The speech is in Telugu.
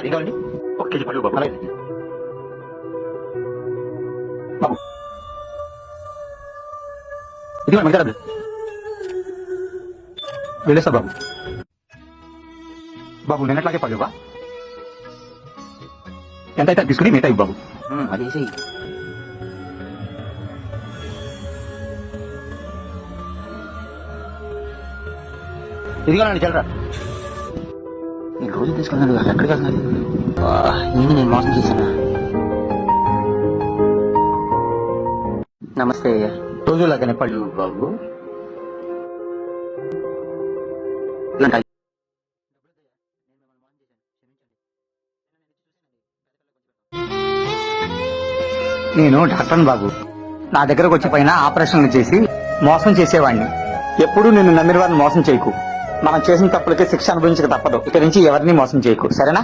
ఏం కావాలండి? 1 కేజీ పళ్ళు బాబు. అలాగే బాబు, ఇదిగోండి మిగతా డబ్బులు. వెళ్ళేస్తా బాబు. బాబు నిన్నట్లాగే పళ్ళు బా. ఎంత అయితే తీసుకుని మిగతా ఇవ్వు బాబు. అది వేసేయి. ఇదిగోనండి చల్లరా. నేను రోజు తీసుకున్నాను, ఎక్కడికి వెళ్తున్నాను? నేను మోసం చేశాను. నమస్తే అయ్యా. రోజులాగానే పళ్ళు బాబు. నేను డాక్టర్ని బాబు. నా దగ్గరకు వచ్చి పైన ఆపరేషన్లు చేసి మోసం చేసేవాడిని. ఎప్పుడూ నిన్ను నమ్మిన వారిని మోసం చేయకు. మనం చేసిన తప్పులకి శిక్ష అనుభవించక తప్పదు. ఇక్కడి నుంచి ఎవరిని మోసం చేయకు, సరేనా?